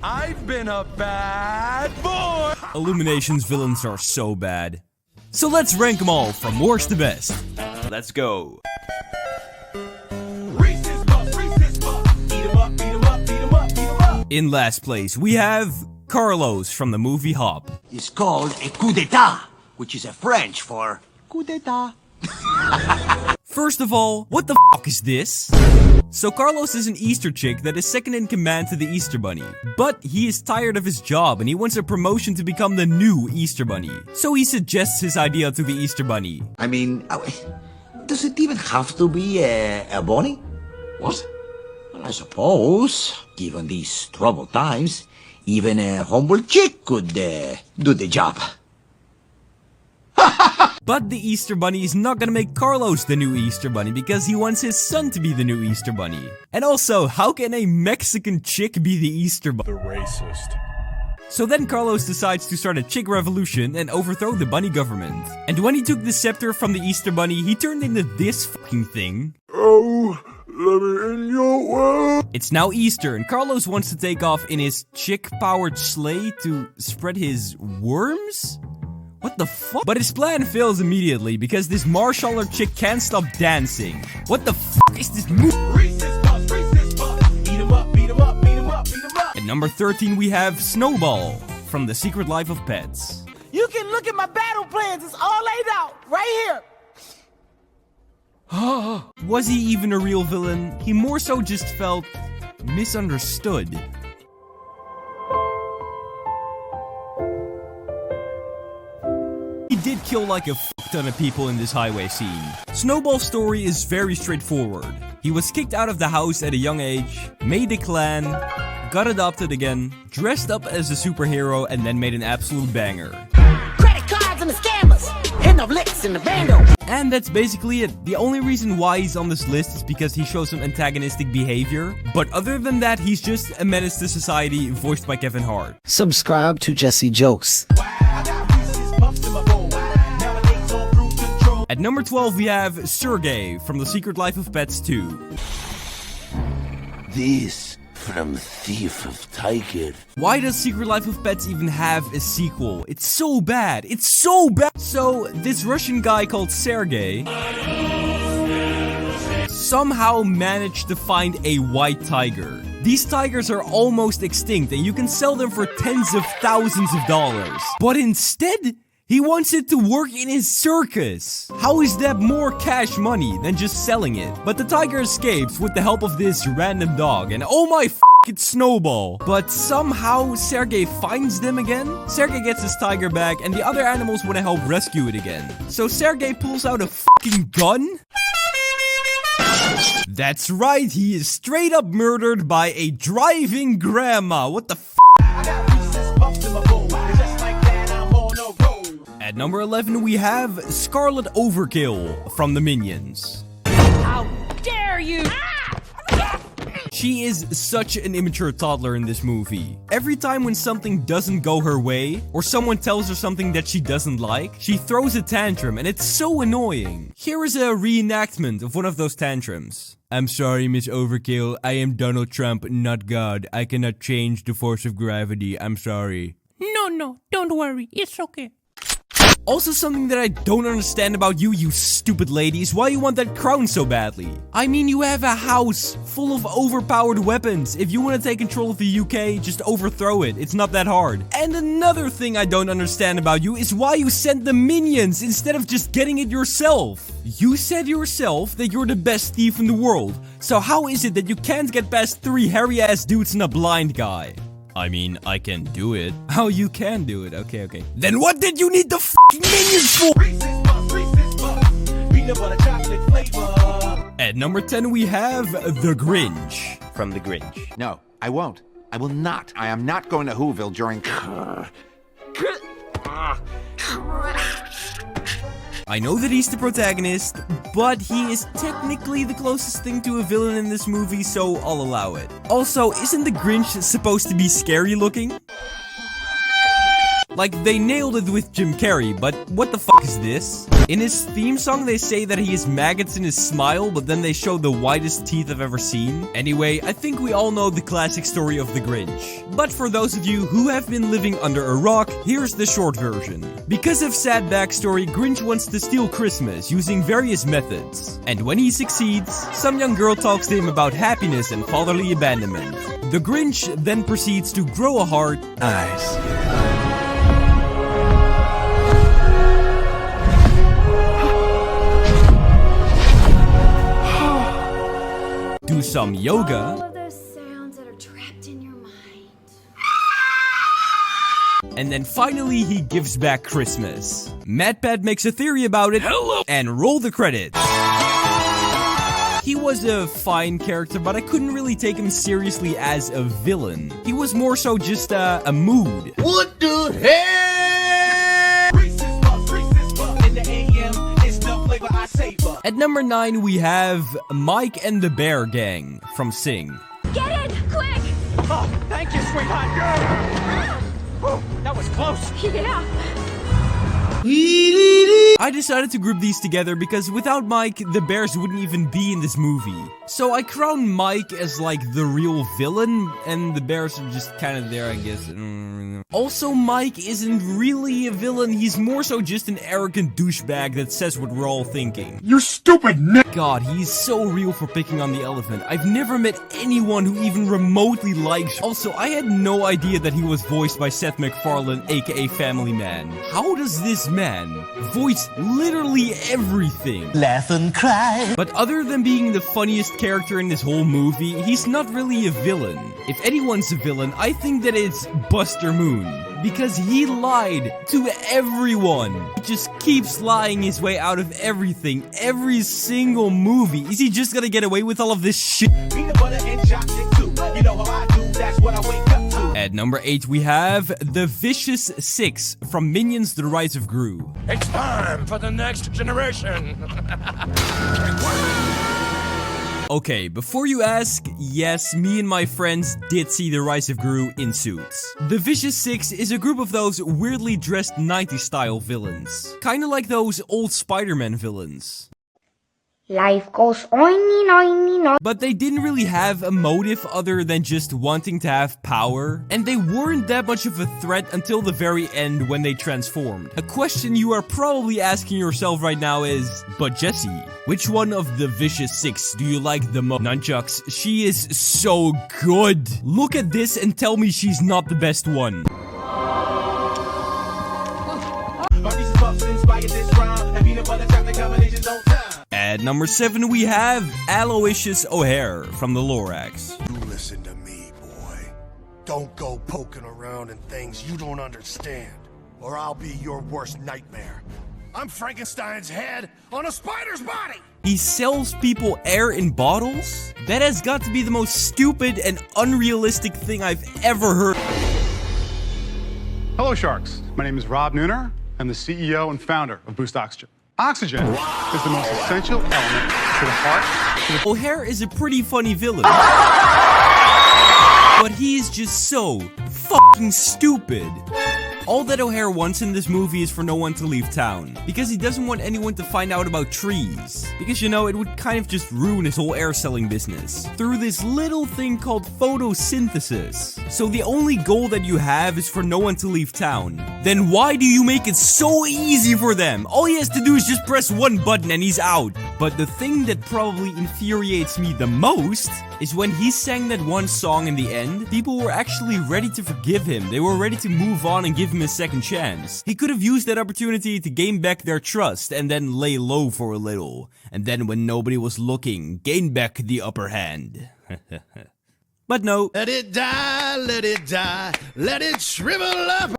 I've been a bad boy! Illuminations villains are so bad. So let's rank them all from worst to best. Let's go. In last place, we have Carlos from the movie Hop. It's called a coup d'etat, which is a French for coup d'etat. First of all, what the fuck is this? So Carlos is an Easter chick that is second in command to the Easter Bunny. But he is tired of his job and he wants a promotion to become the new Easter Bunny. So he suggests his idea to the Easter Bunny. I mean, does it even have to be a bunny? What? Well, I suppose, given these troubled times, even a humble chick could do the job. But the Easter Bunny is not gonna make Carlos the new Easter Bunny because he wants his son to be the new Easter Bunny. And also, how can a Mexican chick be the Easter Bunny? The racist. So then Carlos decides to start a chick revolution and overthrow the bunny government. And when he took the scepter from the Easter Bunny, he turned into this fucking thing. Oh, let me in your world. It's now Easter and Carlos wants to take off in his chick-powered sleigh to spread his worms? What the fuck? But his plan fails immediately because this marshmallow chick can't stop dancing. What the fuck is this move? At number 13 we have Snowball from The Secret Life of Pets. You can look at my battle plans, it's all laid out, right here. Was he even a real villain? He more so just felt misunderstood. He did kill like a fuck ton of people in this highway scene. Snowball's story is very straightforward. He was kicked out of the house at a young age, made a clan, got adopted again, dressed up as a superhero, and then made an absolute banger. Credit cards and the scammers, hitting up licks in the bando. And that's basically it. The only reason why he's on this list is because he shows some antagonistic behavior. But other than that, he's just a menace to society, voiced by Kevin Hart. Subscribe to Jesse Jokes. At number 12 we have Sergey from The Secret Life of Pets 2. This from Thief of Tiger. Why does Secret Life of Pets even have a sequel? It's so bad. It's so bad. So this Russian guy called Sergey somehow managed to find a white tiger. These tigers are almost extinct and you can sell them for tens of thousands of dollars. But instead, he wants it to work in his circus. How is that more cash money than just selling it? But the tiger escapes with the help of this random dog and oh my it's Snowball. But somehow Sergey finds them again. Sergey gets his tiger back and the other animals want to help rescue it again. So Sergey pulls out a fucking gun. That's right, he is straight up murdered by a driving grandma. What the f? At number 11 we have Scarlet Overkill from the Minions. How dare you! She is such an immature toddler in this movie. Every time when something doesn't go her way, or someone tells her something that she doesn't like, she throws a tantrum and it's so annoying. Here is a reenactment of one of those tantrums. I'm sorry, Miss Overkill. I am Donald Trump, not God. I cannot change the force of gravity. I'm sorry. No, don't worry. It's okay. Also, something that I don't understand about you, you stupid lady, is why you want that crown so badly. I mean, you have a house full of overpowered weapons. If you want to take control of the UK, just overthrow it. It's not that hard. And another thing I don't understand about you is why you sent the minions instead of just getting it yourself. You said yourself that you're the best thief in the world. So how is it that you can't get past 3 hairy-ass dudes and a blind guy? I mean, I can do it. Oh, you can do it. Okay. Then what did you need the fucking minions for? At number 10, we have The Grinch from The Grinch. No, I won't. I will not. I am not going to Whoville during... I know that he's the protagonist, but he is technically the closest thing to a villain in this movie, so I'll allow it. Also, isn't the Grinch supposed to be scary looking? Like, they nailed it with Jim Carrey, but what the fuck is this? In his theme song, they say that he has maggots in his smile, but then they show the whitest teeth I've ever seen. Anyway, I think we all know the classic story of the Grinch. But for those of you who have been living under a rock, here's the short version. Because of sad backstory, Grinch wants to steal Christmas using various methods. And when he succeeds, some young girl talks to him about happiness and fatherly abandonment. The Grinch then proceeds to grow a heart. Nice. Do some yoga. All of those sounds that are trapped in your mind. And then finally, he gives back Christmas. MatPat makes a theory about it. Hello. And roll the credits. He was a fine character, but I couldn't really take him seriously as a villain. He was more so just a mood. What the hell? At number 9, we have Mike and the Bear Gang from Sing. Get in, quick! Oh, thank you, sweetheart. Oh, that was close. Yeah. I decided to group these together because without Mike, the bears wouldn't even be in this movie. So I crowned Mike as like the real villain, and the bears are just kind of there, I guess. Also, Mike isn't really a villain, he's more so just an arrogant douchebag that says what we're all thinking. You stupid Nick. God, he's so real for picking on the elephant. I've never met anyone who even remotely likes. Also, I had no idea that he was voiced by Seth MacFarlane, aka Family Man. How does this man voice literally everything? Laugh and cry. But other than being the funniest character in this whole movie, he's not really a villain. If anyone's a villain, I think that it's Buster Moon. Because he lied to everyone. He just keeps lying his way out of everything. Every single movie. Is he just gonna get away with all of this shit? Peanut butter and chocolate too. You know how I do, that's what I wake up to. At number 8, we have The Vicious Six from Minions: The Rise of Gru. It's time for the next generation. Okay, before you ask, yes, me and my friends did see The Rise of Gru in suits. The Vicious Six is a group of those weirdly dressed 90s style villains. Kinda like those old Spider-Man villains. Life goes on. But they didn't really have a motive other than just wanting to have power, and they weren't that much of a threat until the very end when they transformed. A question you are probably asking yourself right now is, but Jesse, which one of the Vicious Six do you like the most? Nunchucks, she is so good. Look at this and tell me she's not the best one. At number 7, we have Aloysius O'Hare from the Lorax. You listen to me, boy. Don't go poking around in things you don't understand, or I'll be your worst nightmare. I'm Frankenstein's head on a spider's body! He sells people air in bottles? That has got to be the most stupid and unrealistic thing I've ever heard. Hello, Sharks. My name is Rob Nooner. I'm the CEO and founder of Boost Oxygen. Oxygen is the most essential element to the heart. O'Hare is a pretty funny villain. But he is just so fucking stupid. All that O'Hare wants in this movie is for no one to leave town. Because he doesn't want anyone to find out about trees. Because, you know, it would kind of just ruin his whole air selling business. Through this little thing called photosynthesis. So the only goal that you have is for no one to leave town. Then why do you make it so easy for them? All he has to do is just press one button and he's out. But the thing that probably infuriates me the most is when he sang that one song in the end, people were actually ready to forgive him. They were ready to move on and give him a second chance. He could have used that opportunity to gain back their trust and then lay low for a little. And then when nobody was looking, gain back the upper hand. But no. Let it die, let it die, let it shrivel up.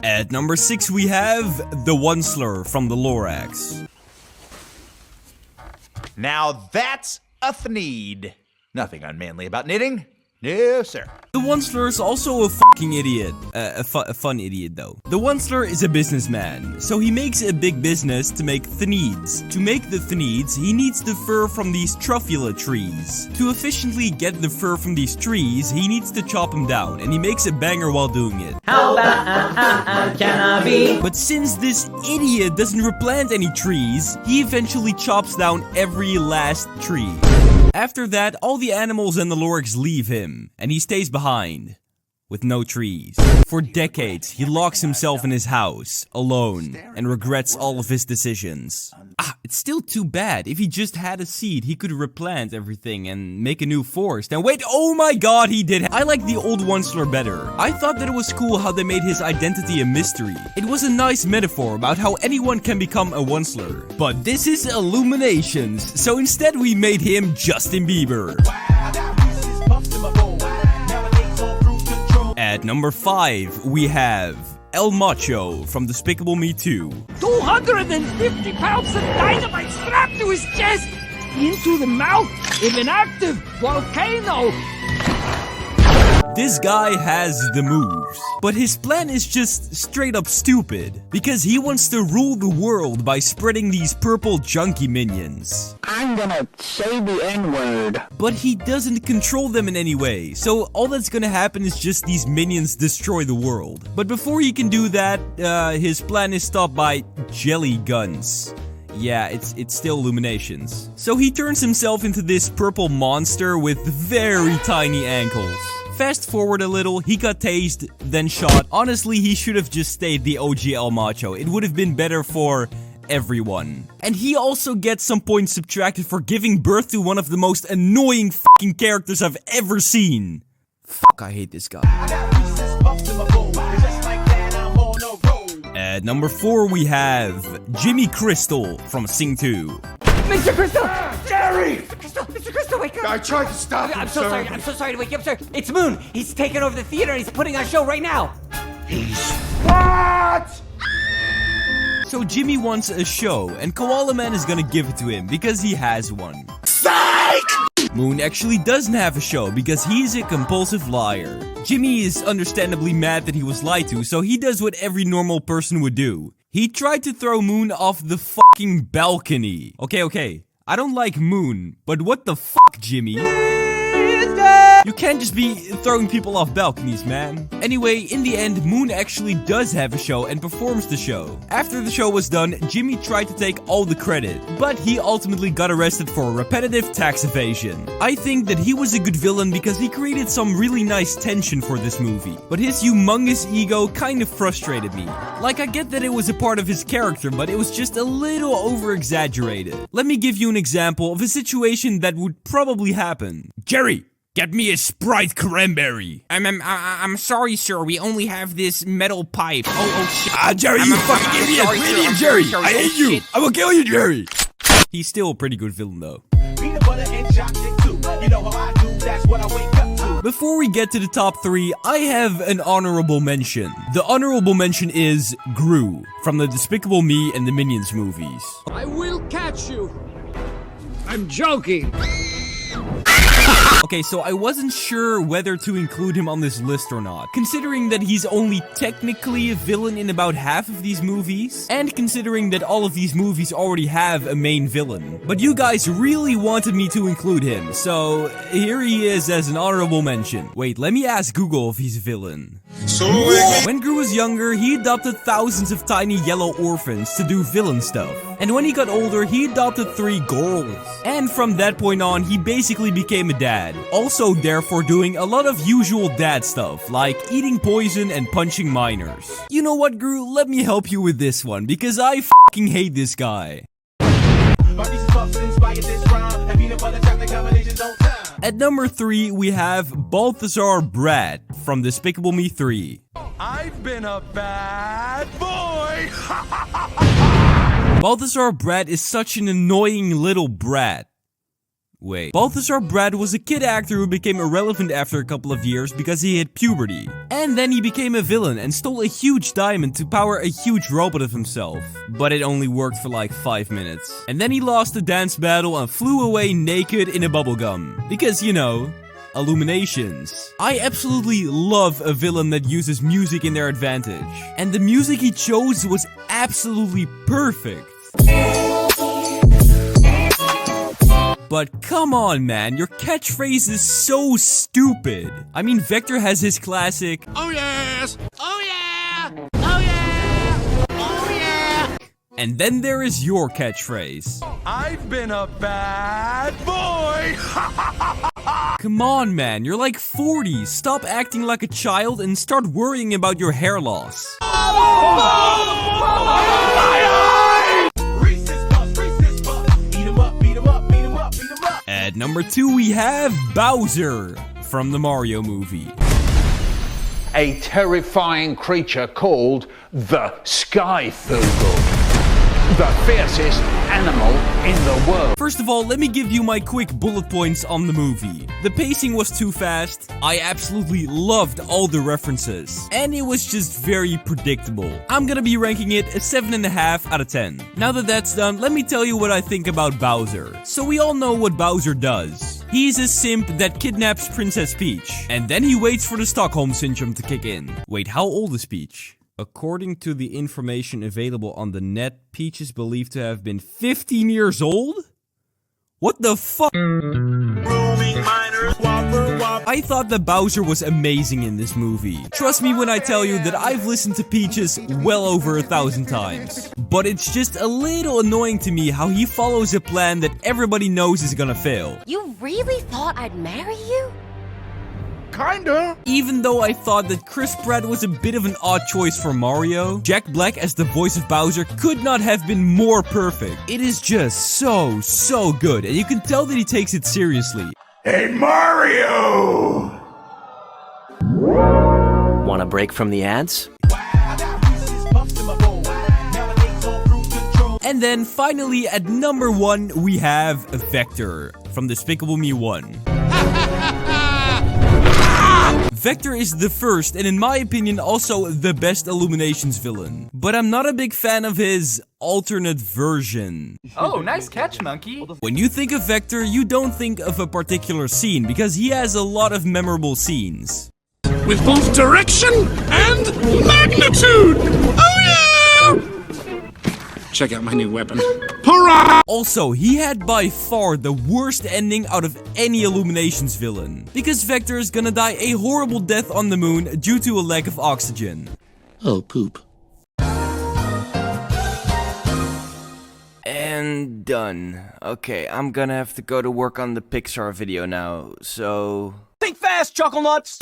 At number 6 we have the Onceler from the Lorax. Now that's a thneed. Nothing unmanly about knitting. No, sir. The Onceler is also a fucking idiot. A fun idiot, though. The Onceler is a businessman, so he makes a big business to make thneeds. To make the thneeds, he needs the fur from these truffula trees. To efficiently get the fur from these trees, he needs to chop them down, and he makes a banger while doing it. How bad can I be? But since this idiot doesn't replant any trees, he eventually chops down every last tree. After that, all the animals and the lorgs leave him, and he stays behind, with no trees. For decades, he locks himself in his house, alone, and regrets all of his decisions. It's still too bad. If he just had a seed, he could replant everything and make a new forest. And wait, oh my god, he did. I like the old Onceler better. I thought that it was cool how they made his identity a mystery. It was a nice metaphor about how anyone can become a Onceler. But this is Illuminations, so instead we made him Justin Bieber. At number 5, we have El Macho from Despicable Me 2. 250 pounds of dynamite strapped to his chest! Into the mouth of an active volcano! This guy has the moves, but his plan is just straight up stupid, because he wants to rule the world by spreading these purple junkie minions. I'm gonna say the N-word. But he doesn't control them in any way, so all that's gonna happen is just these minions destroy the world. But before he can do that, his plan is stopped by jelly guns. Yeah, it's still Illuminations. So he turns himself into this purple monster with very tiny ankles. Fast forward a little, he got tased, then shot. Honestly, he should have just stayed the OG El Macho. It would have been better for everyone. And he also gets some points subtracted for giving birth to one of the most annoying fucking characters I've ever seen. Fuck, I hate this guy. At number 4, we have Jimmy Crystal from Sing 2. Mr. Crystal! Gary! Mr. Crystal, wake up! I tried to stop him, I'm so sorry. I'm so sorry to wake you up, sir. It's Moon. He's taking over the theater and he's putting on a show right now. What? So Jimmy wants a show, and Koala Man is gonna give it to him because he has one. Psych! Moon actually doesn't have a show because he's a compulsive liar. Jimmy is understandably mad that he was lied to, so he does what every normal person would do. He tried to throw Moon off the fucking balcony. Okay. I don't like Moon, but what the fuck, Jimmy? You can't just be throwing people off balconies, man. Anyway, in the end, Moon actually does have a show and performs the show. After the show was done, Jimmy tried to take all the credit, but he ultimately got arrested for repetitive tax evasion. I think that he was a good villain because he created some really nice tension for this movie, but his humongous ego kind of frustrated me. Like, I get that it was a part of his character, but it was just a little over-exaggerated. Let me give you an example of a situation that would probably happen. Jerry! Get me a Sprite cranberry. I'm sorry, sir. We only have this metal pipe. Oh shit. Jerry, you fucking idiot! sorry, sir. Idiot, I'm Jerry! sorry. I hate Oh, you! shit. I will kill you, Jerry! He's still a pretty good villain, though. Before we get to the top 3, I have an honorable mention. The honorable mention is Gru, from the Despicable Me and the Minions movies. I will catch you. I'm joking. Okay, so I wasn't sure whether to include him on this list or not, considering that he's only technically a villain in about half of these movies, and considering that all of these movies already have a main villain. But you guys really wanted me to include him, so here he is as an honorable mention. Wait, let me ask Google if he's a villain. When Gru was younger, he adopted thousands of tiny yellow orphans to do villain stuff. And when he got older, he adopted 3 girls. And from that point on, he basically became a dad. Also therefore doing a lot of usual dad stuff, like eating poison and punching minors. You know what, Gru? Let me help you with this one, because I fucking hate this guy. At number 3, we have Balthazar Brad from Despicable Me 3. I've been a bad boy! Balthazar Brad is such an annoying little brat. Wait. Balthazar Brad was a kid actor who became irrelevant after a couple of years because he hit puberty. And then he became a villain and stole a huge diamond to power a huge robot of himself. But it only worked for like 5 minutes. And then he lost a dance battle and flew away naked in a bubblegum. Because, you know, Illuminations. I absolutely love a villain that uses music in their advantage. And the music he chose was absolutely perfect. But come on, man, your catchphrase is so stupid. I mean, Vector has his classic, Oh yes! Oh yeah! Oh yeah! Oh yeah! and then there is your catchphrase. I've been a bad boy! Come on, man, you're like 40. Stop acting like a child and start worrying about your hair loss. At number 2, we have Bowser from the Mario movie. A terrifying creature called the Skyfogel. The fiercest animal in the world. First of all, let me give you my quick bullet points on the movie. The pacing was too fast. I absolutely loved all the references. And it was just very predictable. I'm gonna be ranking it a 7.5 out of 10. Now that that's done, let me tell you what I think about Bowser. So we all know what Bowser does. He's a simp that kidnaps Princess Peach. And then he waits for the Stockholm Syndrome to kick in. Wait, how old is Peach? According to the information available on the net, Peach is believed to have been 15 years old? What the fuck? I thought that Bowser was amazing in this movie. Trust me when I tell you that I've listened to Peaches well over 1,000 times. But it's just a little annoying to me how he follows a plan that everybody knows is gonna fail. You really thought I'd marry you? Kinda. Even though I thought that Chris Pratt was a bit of an odd choice for Mario, Jack Black as the voice of Bowser could not have been more perfect. It is just so good, and you can tell that he takes it seriously. Hey, Mario! Want a break from the ads? And then finally at number 1 we have Vector from Despicable Me 1. Vector is the first and in my opinion also the best Illuminations villain. But I'm not a big fan of his alternate version. Oh, nice catch, monkey. When you think of Vector, you don't think of a particular scene because he has a lot of memorable scenes. With both direction and magnitude! Oh yeah! Check out my new weapon. Hurrah! Also, he had by far the worst ending out of any Illuminations villain. Because Vector is gonna die a horrible death on the moon due to a lack of oxygen. Oh, poop. And done. Okay, I'm gonna have to go to work on the Pixar video now, so... Think fast, Chuckle Nuts!